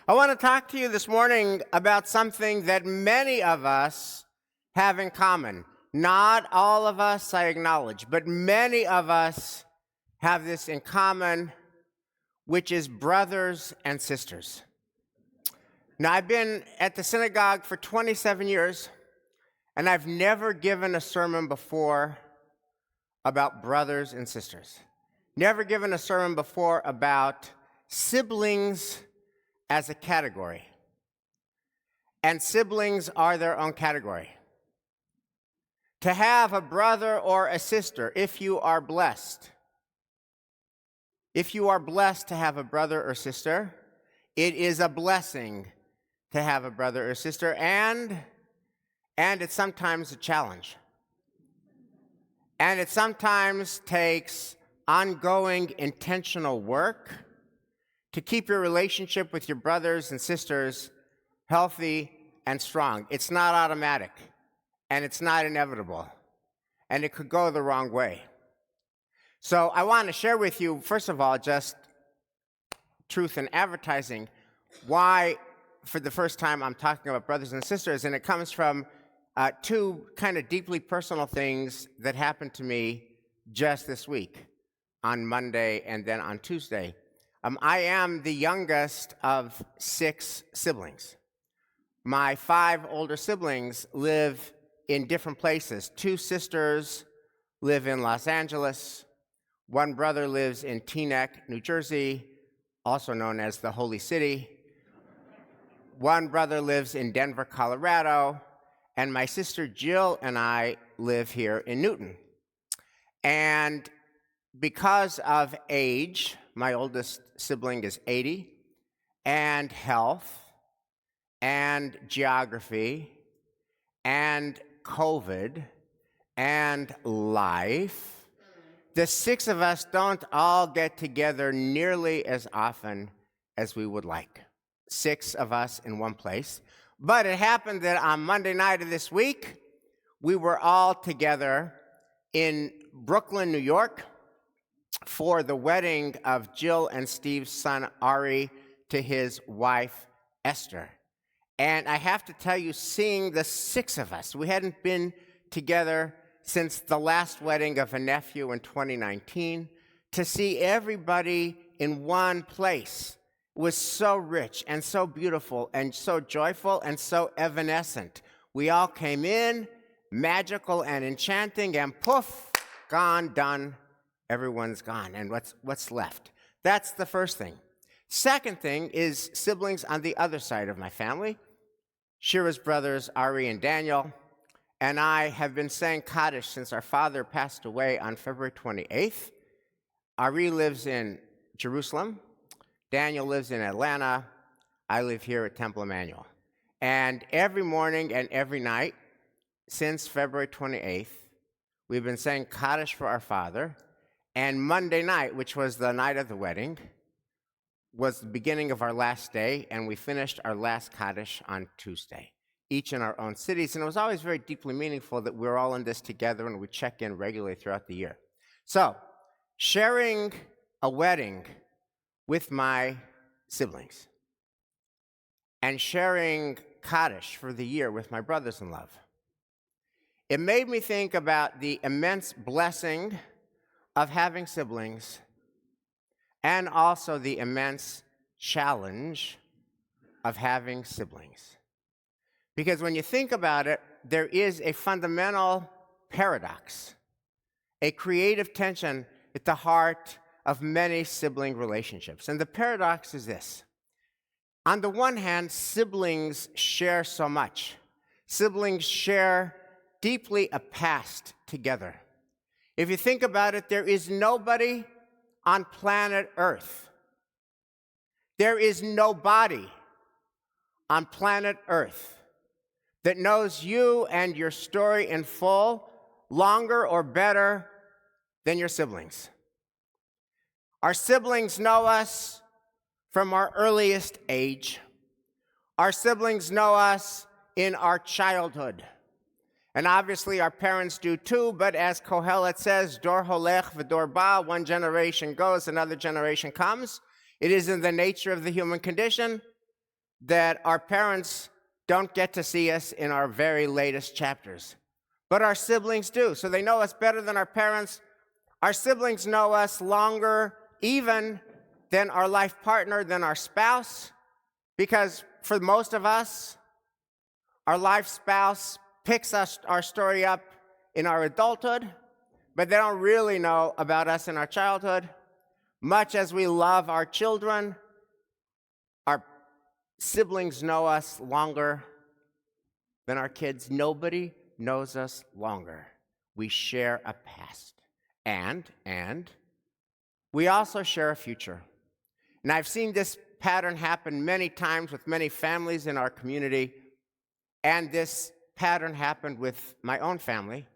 I want to talk to you this morning about something that many of us have in common. Not all of us, I acknowledge, but many of us have this in common, which is brothers and sisters. Now, I've been at the synagogue for 27 years, and I've never given a sermon before about brothers and sisters. Never given a sermon before about siblings as a category. And siblings are their own category. To have a brother or a sister, if you are blessed to have a brother or sister, it is a blessing to have a brother or sister, and it's sometimes a challenge. And it sometimes takes ongoing intentional work to keep your relationship with your brothers and sisters healthy and strong. It's not automatic, and it's not inevitable, and it could go the wrong way. So I want to share with you, first of all, just truth in advertising, why, for the first time, I'm talking about brothers and sisters, and it comes from two kind of deeply personal things that happened to me just this week, on Monday and then on Tuesday. I am the youngest of 6 siblings. My 5 older siblings live in different places. 2 sisters live in Los Angeles. 1 brother lives in Teaneck, New Jersey, also known as the Holy City. 1 brother lives in Denver, Colorado. And my sister Jill and I live here in Newton. And because of age, my oldest sibling is 80, and health, and geography, and COVID, and life, the 6 of us don't all get together nearly as often as we would like. 6 of us in one place. But it happened that on Monday night of this week, we were all together in Brooklyn, New York, for the wedding of Jill and Steve's son, Ari, to his wife, Esther. And I have to tell you, seeing the 6 of us, we hadn't been together since the last wedding of a nephew in 2019, to see everybody in one place was so rich and so beautiful and so joyful and so evanescent. We all came in, magical and enchanting, and poof, gone, done. Everyone's gone, and what's left? That's the first thing. Second thing is siblings on the other side of my family. Shira's brothers, Ari and Daniel, and I have been saying Kaddish since our father passed away on February 28th. Ari lives in Jerusalem. Daniel lives in Atlanta. I live here at Temple Emmanuel. And every morning and every night since February 28th, we've been saying Kaddish for our father. And Monday night, which was the night of the wedding, was the beginning of our last day, and we finished our last Kaddish on Tuesday, each in our own cities. And it was always very deeply meaningful that we're all in this together and we check in regularly throughout the year. So, sharing a wedding with my siblings and sharing Kaddish for the year with my brothers in love, it made me think about the immense blessing of having siblings and also the immense challenge of having siblings. Because when you think about it, there is a fundamental paradox, a creative tension at the heart of many sibling relationships. And the paradox is this. On the one hand, siblings share so much. Siblings share deeply a past together. If you think about it, there is nobody on planet Earth. There is nobody on planet Earth that knows you and your story in full, longer or better than your siblings. Our siblings know us from our earliest age. Our siblings know us in our childhood. And obviously our parents do too, but as Kohelet says, Dor holech v'dor ba, one generation goes, another generation comes. It is in the nature of the human condition that our parents don't get to see us in our very latest chapters, but our siblings do. So they know us better than our parents. Our siblings know us longer even than our life partner, than our spouse, because for most of us, our life spouse picks our story up in our adulthood, but they don't really know about us in our childhood. Much as we love our children, our siblings know us longer than our kids. Nobody knows us longer. We share a past. And we also share a future. And I've seen this pattern happen many times with many families in our community, and this pattern happened with my own family.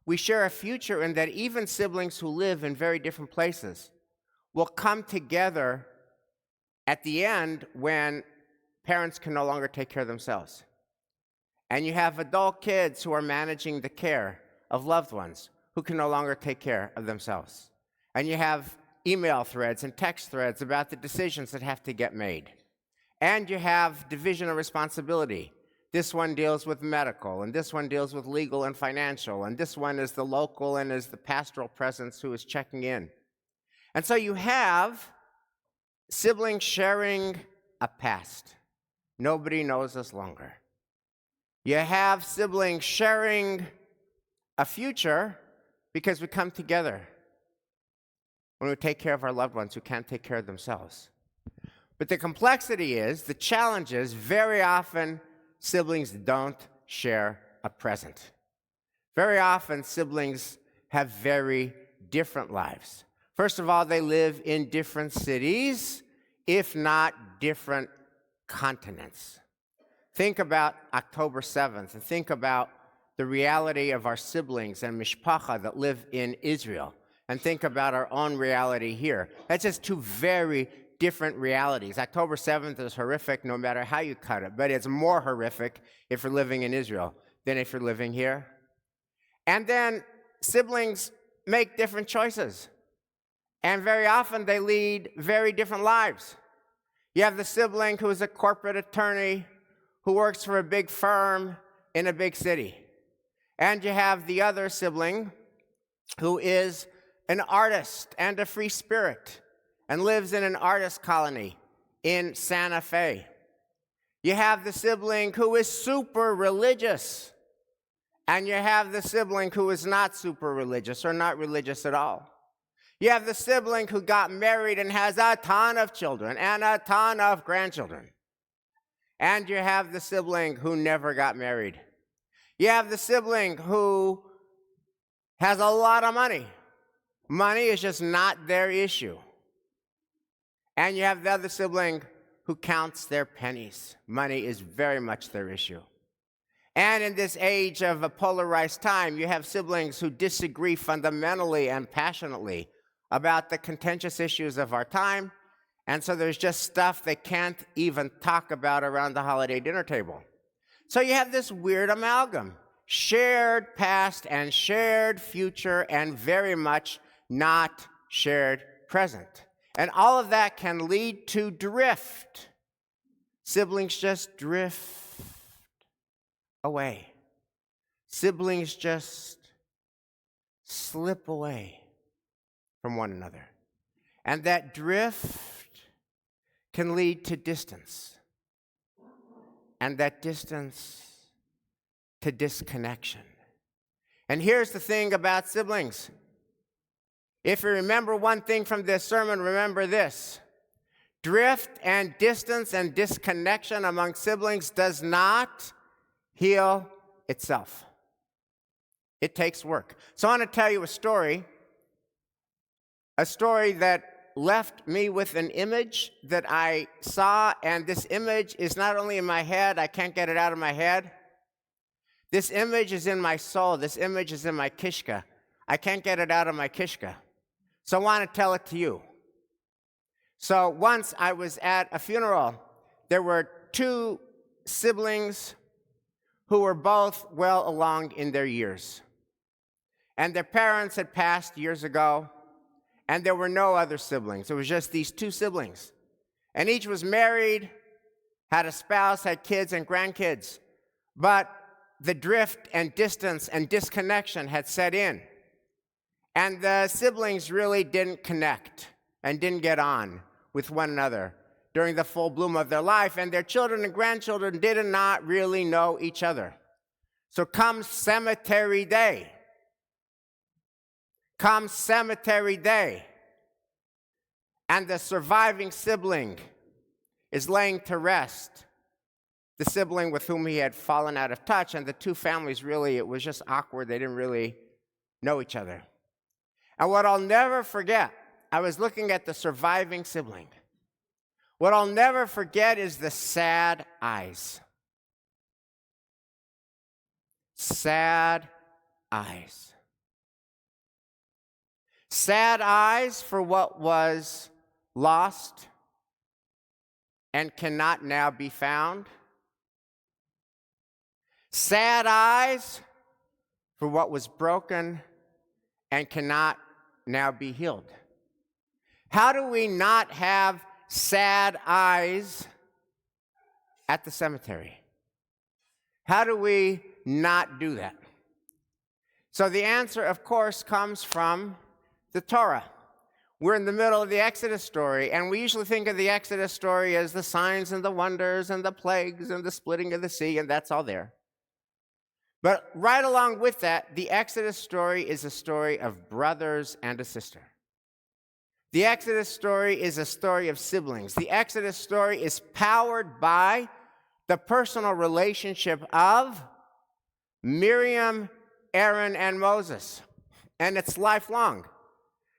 We share a future in that even siblings who live in very different places will come together at the end when parents can no longer take care of themselves. And you have adult kids who are managing the care of loved ones who can no longer take care of themselves. And you have email threads and text threads about the decisions that have to get made. And you have division of responsibility. This one deals with medical, and this one deals with legal and financial, and this one is the local and is the pastoral presence who is checking in. And so you have siblings sharing a past. Nobody knows us longer. You have siblings sharing a future because we come together when we take care of our loved ones who can't take care of themselves. But the complexity is, the challenge is, very often siblings don't share a present. Very often siblings have very different lives. First of all, they live in different cities, if not different continents. Think about October 7th, and think about the reality of our siblings and mishpacha that live in Israel, and think about our own reality here. That's just two very different realities. October 7th is horrific no matter how you cut it, but it's more horrific if you're living in Israel than if you're living here. And then siblings make different choices, and very often they lead very different lives. You have the sibling who is a corporate attorney who works for a big firm in a big city. And you have the other sibling who is an artist and a free spirit and lives in an artist colony in Santa Fe. You have the sibling who is super religious, and you have the sibling who is not super religious or not religious at all. You have the sibling who got married and has a ton of children and a ton of grandchildren. And you have the sibling who never got married. You have the sibling who has a lot of money. Money is just not their issue. And you have the other sibling who counts their pennies. Money is very much their issue. And in this age of a polarized time, you have siblings who disagree fundamentally and passionately about the contentious issues of our time. And so there's just stuff they can't even talk about around the holiday dinner table. So you have this weird amalgam, shared past and shared future and very much not shared present. And all of that can lead to drift. Siblings just drift away. Siblings just slip away from one another. And that drift can lead to distance. And that distance to disconnection. And here's the thing about siblings. If you remember one thing from this sermon, remember this. Drift and distance and disconnection among siblings does not heal itself. It takes work. So I want to tell you a story that left me with an image that I saw, and this image is not only in my head, I can't get it out of my head. This image is in my soul. This image is in my kishka. I can't get it out of my kishka. So I want to tell it to you. So once I was at a funeral. There were two siblings who were both well along in their years. And their parents had passed years ago, and there were no other siblings. It was just these two siblings. And each was married had a spouse, had kids and grandkids, but the drift and distance and disconnection had set in. And the siblings really didn't connect and didn't get on with one another during the full bloom of their life, and their children and grandchildren did not really know each other. So come cemetery day, and the surviving sibling is laying to rest the sibling with whom he had fallen out of touch, and the two families really, it was just awkward. They didn't really know each other. And what I'll never forget, I was looking at the surviving sibling. What I'll never forget is the sad eyes. Sad eyes. Sad eyes for what was lost and cannot now be found. Sad eyes for what was broken and cannot now be healed. How do we not have sad eyes at the cemetery? How do we not do that? So the answer, of course, comes from the Torah. We're in the middle of the Exodus story, and we usually think of the Exodus story as the signs and the wonders and the plagues and the splitting of the sea, and that's all there. But right along with that, the Exodus story is a story of brothers and a sister. The Exodus story is a story of siblings. The Exodus story is powered by the personal relationship of Miriam, Aaron, and Moses. And it's lifelong.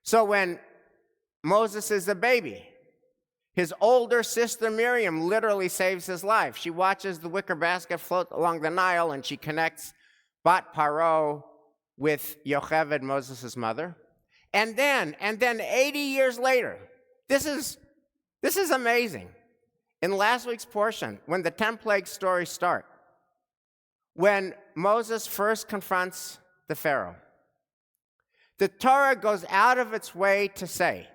So when Moses is a baby, his older sister Miriam literally saves his life. She watches the wicker basket float along the Nile, and she connects Bat Paro with Yocheved, Moses' mother. And then 80 years later, this is amazing. In last week's portion, when the 10 plague stories start, when Moses first confronts the Pharaoh, the Torah goes out of its way to say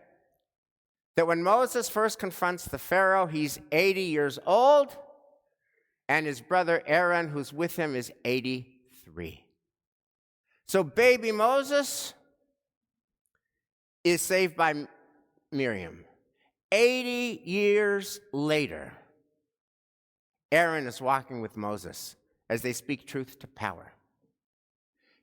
that when Moses first confronts the Pharaoh, he's 80 years old, and his brother Aaron, who's with him, is 83. So baby Moses is saved by Miriam. 80 years later, Aaron is walking with Moses as they speak truth to power.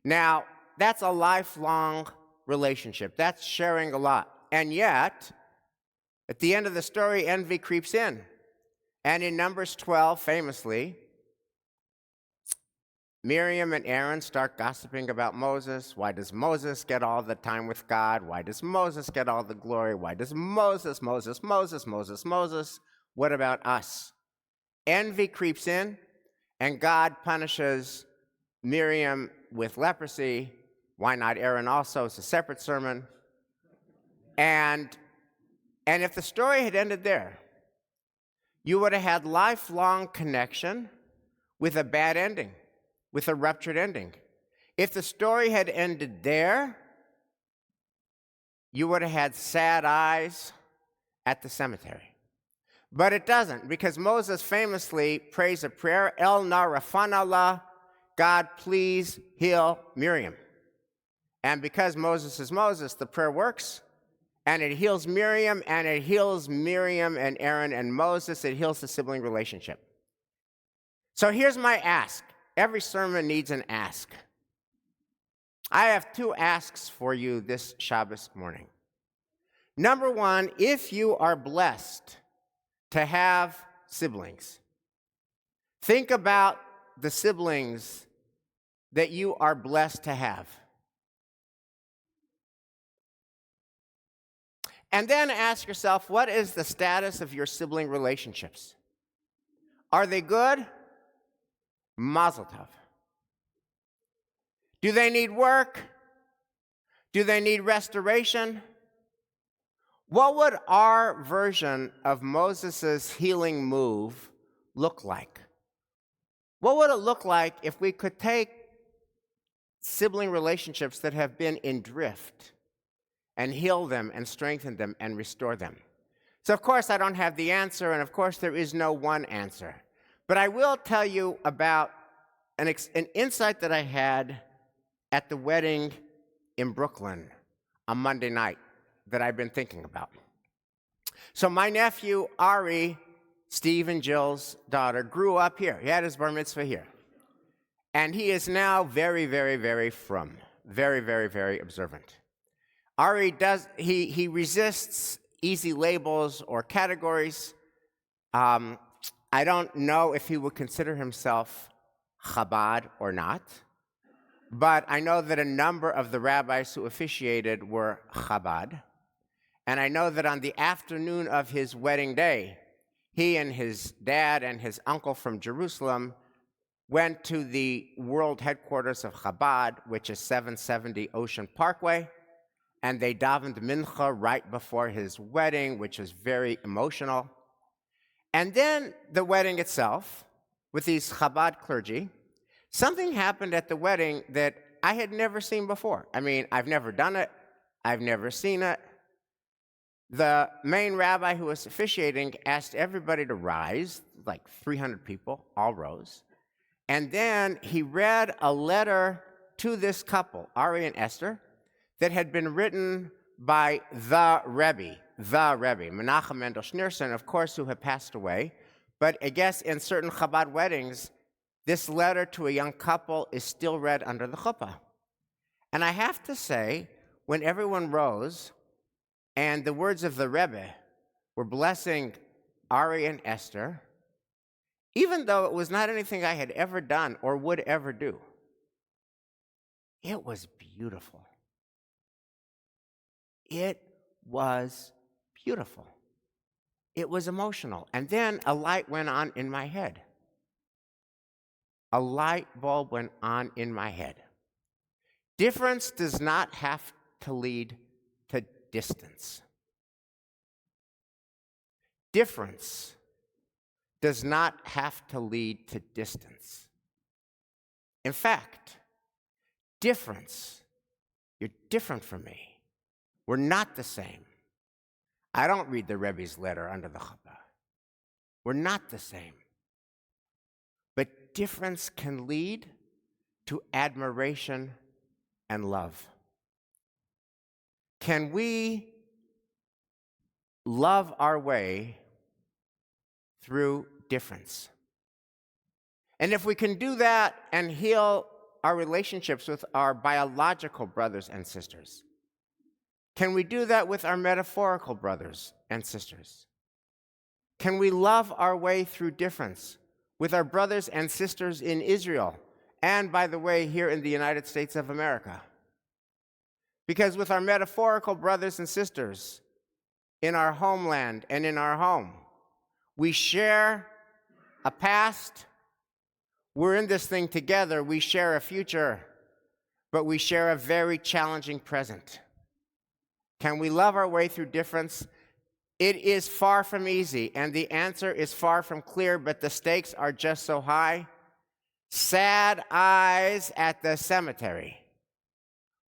Now, that's a lifelong relationship. That's sharing a lot. And yet, at the end of the story, envy creeps in. And in Numbers 12, famously, Miriam and Aaron start gossiping about Moses. Why does Moses get all the time with God? Why does Moses get all the glory? Why does Moses? What about us? Envy creeps in, and God punishes Miriam with leprosy. Why not Aaron also? It's a separate sermon. And if the story had ended there, you would have had lifelong connection with a bad ending, with a ruptured ending. If the story had ended there, you would have had sad eyes at the cemetery. But it doesn't, because Moses famously prays a prayer, El na rafana la, God, please heal Miriam. And because Moses is Moses, the prayer works, and it heals Miriam, and it heals Miriam and Aaron and Moses. It heals the sibling relationship. So here's my ask. Every sermon needs an ask. I have two asks for you this Shabbos morning. Number one, if you are blessed to have siblings, think about the siblings that you are blessed to have. And then ask yourself, what is the status of your sibling relationships? Are they good? Mazel tov. Do they need work? Do they need restoration? What would our version of Moses' healing move look like? What would it look like if we could take sibling relationships that have been in drift and heal them and strengthen them and restore them? So, of course, I don't have the answer, and of course, there is no one answer. But I will tell you about an insight that I had at the wedding in Brooklyn on Monday night that I've been thinking about. So my nephew, Ari, Steve and Jill's daughter, grew up here. He had his bar mitzvah here. And he is now very, very, very frum, very, very, very observant. Ari he resists easy labels or categories. I don't know if he would consider himself Chabad or not, but I know that a number of the rabbis who officiated were Chabad. And I know that on the afternoon of his wedding day, he and his dad and his uncle from Jerusalem went to the world headquarters of Chabad, which is 770 Ocean Parkway, and they davened mincha right before his wedding, which was very emotional. And then the wedding itself, with these Chabad clergy, something happened at the wedding that I had never seen before. I mean, I've never done it. I've never seen it. The main rabbi who was officiating asked everybody to rise, like 300 people, all rose. And then he read a letter to this couple, Ari and Esther, that had been written by the Rebbe, Menachem Mendel Schneerson, of course, who had passed away. But I guess in certain Chabad weddings, this letter to a young couple is still read under the chuppah. And I have to say, when everyone rose, and the words of the Rebbe were blessing Ari and Esther, even though it was not anything I had ever done or would ever do, it was beautiful. It was beautiful. It was emotional. And then a light went on in my head. A light bulb went on in my head. Difference does not have to lead to distance. Difference does not have to lead to distance. In fact, difference, you're different from me. We're not the same. I don't read the Rebbe's letter under the chuppah. We're not the same. But difference can lead to admiration and love. Can we love our way through difference? And if we can do that and heal our relationships with our biological brothers and sisters, can we do that with our metaphorical brothers and sisters? Can we love our way through difference with our brothers and sisters in Israel, and, by the way, here in the United States of America? Because with our metaphorical brothers and sisters in our homeland and in our home, we share a past. We're in this thing together. We share a future, but we share a very challenging present. Can we love our way through difference? It is far from easy, and the answer is far from clear, but the stakes are just so high. Sad eyes at the cemetery.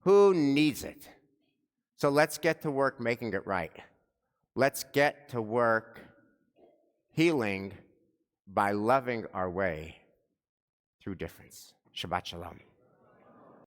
Who needs it? So let's get to work making it right. Let's get to work healing by loving our way through difference. Shabbat shalom.